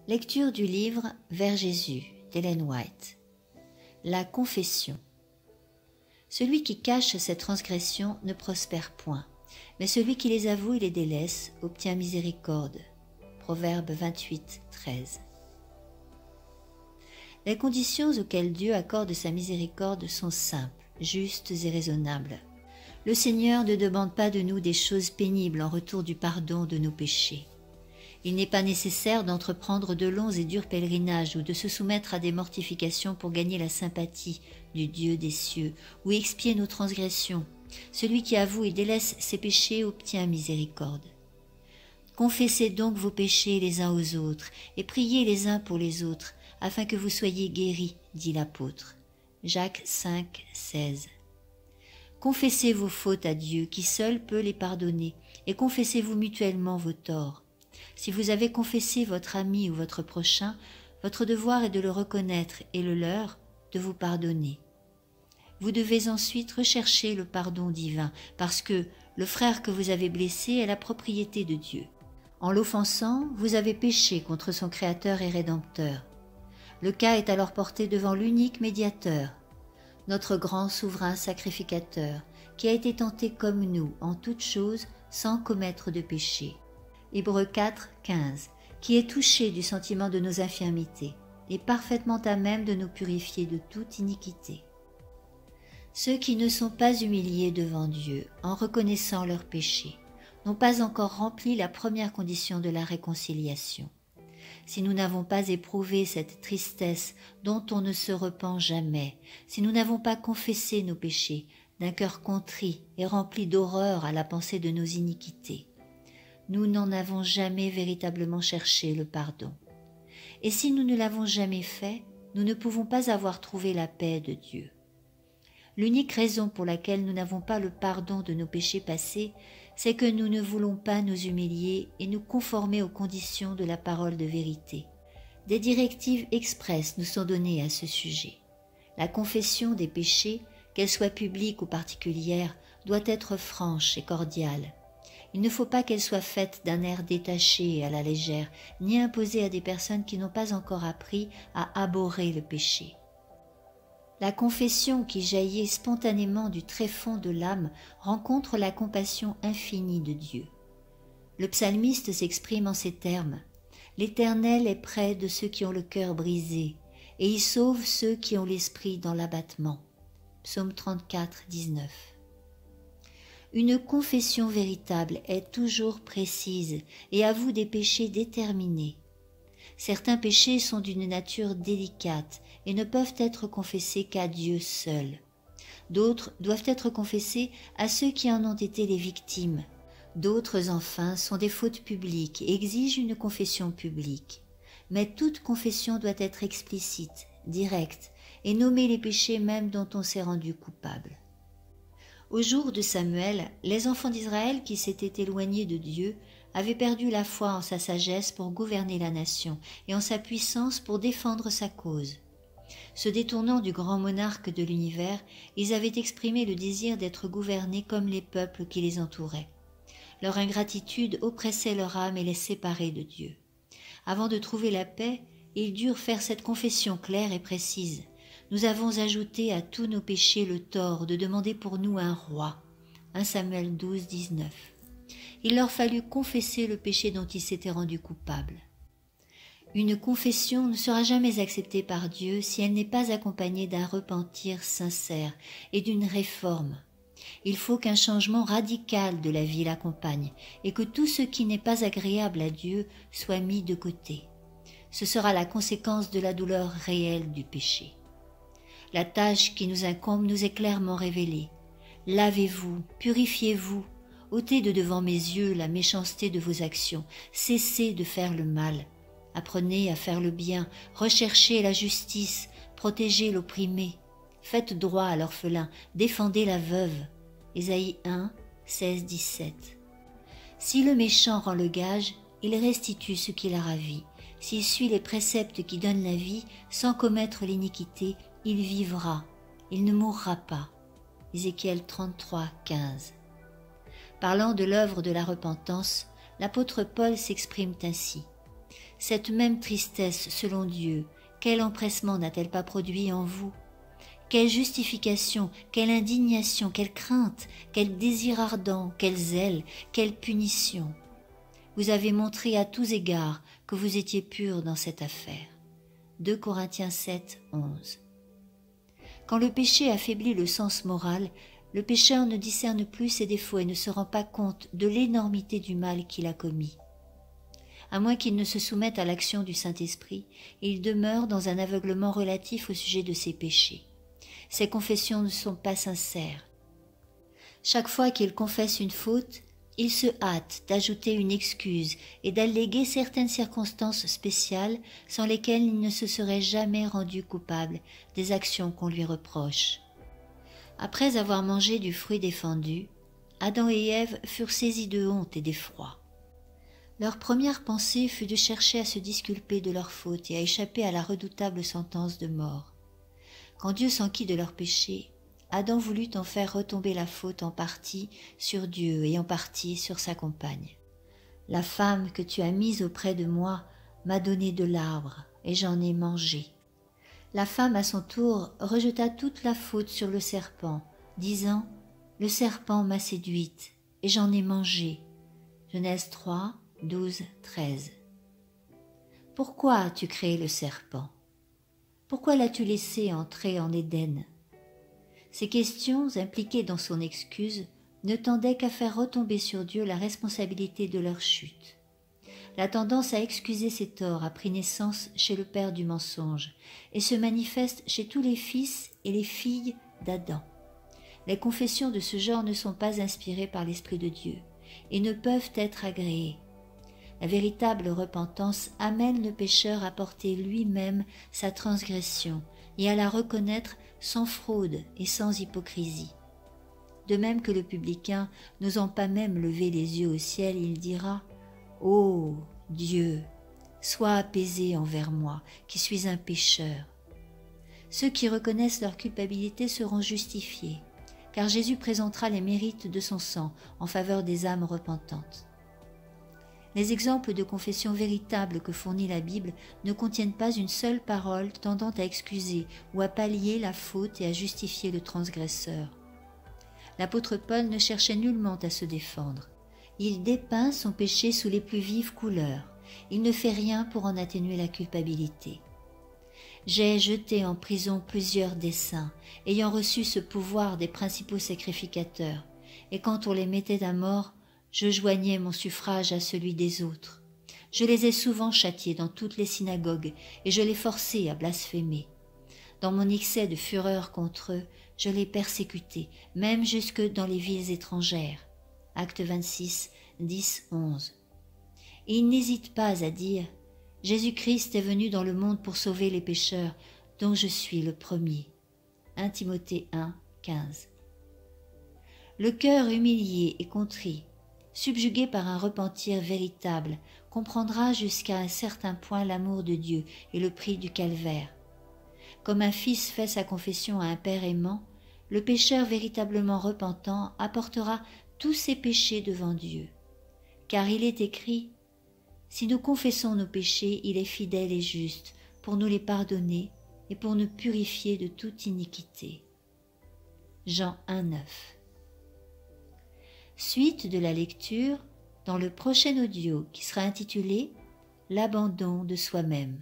Lecture du livre Vers Jésus d'Ellen White. La confession. Celui qui cache ses transgressions ne prospère point, mais celui qui les avoue et les délaisse obtient miséricorde. Proverbe 28, 13. Les conditions auxquelles Dieu accorde sa miséricorde sont simples, justes et raisonnables. Le Seigneur ne demande pas de nous des choses pénibles en retour du pardon de nos péchés. Il n'est pas nécessaire d'entreprendre de longs et durs pèlerinages ou de se soumettre à des mortifications pour gagner la sympathie du Dieu des cieux ou expier nos transgressions. Celui qui avoue et délaisse ses péchés obtient miséricorde. Confessez donc vos péchés les uns aux autres et priez les uns pour les autres afin que vous soyez guéris, dit l'apôtre. Jacques 5, 16. Confessez vos fautes à Dieu qui seul peut les pardonner et confessez-vous mutuellement vos torts. Si vous avez confessé votre ami ou votre prochain, votre devoir est de le reconnaître et le leur, de vous pardonner. Vous devez ensuite rechercher le pardon divin, parce que le frère que vous avez blessé est la propriété de Dieu. En l'offensant, vous avez péché contre son Créateur et Rédempteur. Le cas est alors porté devant l'unique médiateur, notre grand souverain sacrificateur, qui a été tenté comme nous en toutes choses sans commettre de péché. Hébreux 4, 15, qui est touché du sentiment de nos infirmités et parfaitement à même de nous purifier de toute iniquité. Ceux qui ne sont pas humiliés devant Dieu en reconnaissant leurs péchés n'ont pas encore rempli la première condition de la réconciliation. Si nous n'avons pas éprouvé cette tristesse dont on ne se repent jamais, si nous n'avons pas confessé nos péchés d'un cœur contrit et rempli d'horreur à la pensée de nos iniquités, nous n'en avons jamais véritablement cherché le pardon. Et si nous ne l'avons jamais fait, nous ne pouvons pas avoir trouvé la paix de Dieu. L'unique raison pour laquelle nous n'avons pas le pardon de nos péchés passés, c'est que nous ne voulons pas nous humilier et nous conformer aux conditions de la parole de vérité. Des directives expresses nous sont données à ce sujet. La confession des péchés, qu'elle soit publique ou particulière, doit être franche et cordiale. Il ne faut pas qu'elle soit faite d'un air détaché et à la légère, ni imposée à des personnes qui n'ont pas encore appris à abhorrer le péché. La confession qui jaillit spontanément du tréfonds de l'âme rencontre la compassion infinie de Dieu. Le psalmiste s'exprime en ces termes : « L'Éternel est près de ceux qui ont le cœur brisé, et il sauve ceux qui ont l'esprit dans l'abattement. » Psaume 34, 19. Une confession véritable est toujours précise et avoue des péchés déterminés. Certains péchés sont d'une nature délicate et ne peuvent être confessés qu'à Dieu seul. D'autres doivent être confessés à ceux qui en ont été les victimes. D'autres, enfin, sont des fautes publiques et exigent une confession publique. Mais toute confession doit être explicite, directe, et nommer les péchés même dont on s'est rendu coupable. Au jour de Samuel, les enfants d'Israël qui s'étaient éloignés de Dieu avaient perdu la foi en sa sagesse pour gouverner la nation et en sa puissance pour défendre sa cause. Se détournant du grand monarque de l'univers, ils avaient exprimé le désir d'être gouvernés comme les peuples qui les entouraient. Leur ingratitude oppressait leur âme et les séparait de Dieu. Avant de trouver la paix, ils durent faire cette confession claire et précise. Nous avons ajouté à tous nos péchés le tort de demander pour nous un roi. 1 Samuel 12, 19. Il leur fallut confesser le péché dont ils s'étaient rendus coupables. Une confession ne sera jamais acceptée par Dieu si elle n'est pas accompagnée d'un repentir sincère et d'une réforme. Il faut qu'un changement radical de la vie l'accompagne et que tout ce qui n'est pas agréable à Dieu soit mis de côté. Ce sera la conséquence de la douleur réelle du péché. La tâche qui nous incombe nous est clairement révélée. Lavez-vous, purifiez-vous, ôtez de devant mes yeux la méchanceté de vos actions, cessez de faire le mal. Apprenez à faire le bien, recherchez la justice, protégez l'opprimé, faites droit à l'orphelin, défendez la veuve. Ésaïe 1, 16, 17. Si le méchant rend le gage, il restitue ce qu'il a ravi. S'il suit les préceptes qui donnent la vie, sans commettre l'iniquité, il vivra, il ne mourra pas. Ézéchiel 33, 15. Parlant de l'œuvre de la repentance, l'apôtre Paul s'exprime ainsi. Cette même tristesse, selon Dieu, quel empressement n'a-t-elle pas produit en vous? Quelle justification, quelle indignation, quelle crainte, quel désir ardent, quel zèle, quelle punition! Vous avez montré à tous égards que vous étiez purs dans cette affaire. 2 Corinthiens 7, 11. Quand le péché affaiblit le sens moral, le pécheur ne discerne plus ses défauts et ne se rend pas compte de l'énormité du mal qu'il a commis. À moins qu'il ne se soumette à l'action du Saint-Esprit, il demeure dans un aveuglement relatif au sujet de ses péchés. Ses confessions ne sont pas sincères. Chaque fois qu'il confesse une faute, il se hâte d'ajouter une excuse et d'alléguer certaines circonstances spéciales sans lesquelles il ne se serait jamais rendu coupable des actions qu'on lui reproche. Après avoir mangé du fruit défendu, Adam et Ève furent saisis de honte et d'effroi. Leur première pensée fut de chercher à se disculper de leur faute et à échapper à la redoutable sentence de mort. Quand Dieu s'enquit de leur péché, Adam voulut en faire retomber la faute en partie sur Dieu et en partie sur sa compagne. « La femme que tu as mise auprès de moi m'a donné de l'arbre et j'en ai mangé. » La femme, à son tour, rejeta toute la faute sur le serpent, disant « Le serpent m'a séduite et j'en ai mangé. » Genèse 3, 12, 13. Pourquoi as-tu créé le serpent? Pourquoi l'as-tu laissé entrer en Éden? Ces questions, impliquées dans son excuse, ne tendaient qu'à faire retomber sur Dieu la responsabilité de leur chute. La tendance à excuser ses torts a pris naissance chez le père du mensonge et se manifeste chez tous les fils et les filles d'Adam. Les confessions de ce genre ne sont pas inspirées par l'Esprit de Dieu et ne peuvent être agréées. La véritable repentance amène le pécheur à porter lui-même sa transgression et à la reconnaître sans fraude et sans hypocrisie. De même que le publicain, n'osant pas même lever les yeux au ciel, il dira « Ô Dieu, sois apaisé envers moi, qui suis un pécheur. » Ceux qui reconnaissent leur culpabilité seront justifiés, car Jésus présentera les mérites de son sang en faveur des âmes repentantes. Les exemples de confession véritable que fournit la Bible ne contiennent pas une seule parole tendant à excuser ou à pallier la faute et à justifier le transgresseur. L'apôtre Paul ne cherchait nullement à se défendre. Il dépeint son péché sous les plus vives couleurs. Il ne fait rien pour en atténuer la culpabilité. J'ai jeté en prison plusieurs des saints, ayant reçu ce pouvoir des principaux sacrificateurs, et quand on les mettait à mort, je joignais mon suffrage à celui des autres. Je les ai souvent châtiés dans toutes les synagogues, et je les forçais à blasphémer. Dans mon excès de fureur contre eux, je les persécutais, même jusque dans les villes étrangères. Acte 26, 10, 11. Et il n'hésite pas à dire « Jésus-Christ est venu dans le monde pour sauver les pécheurs, dont je suis le premier. » 1 Timothée 1, 15. Le cœur humilié et contrit, subjugué par un repentir véritable, comprendra jusqu'à un certain point l'amour de Dieu et le prix du calvaire. Comme un fils fait sa confession à un père aimant, le pécheur véritablement repentant apportera tous ses péchés devant Dieu. Car il est écrit « Si nous confessons nos péchés, il est fidèle et juste pour nous les pardonner et pour nous purifier de toute iniquité. » Jean 1, 9. Suite de la lecture dans le prochain audio qui sera intitulé « L'abandon de soi-même ».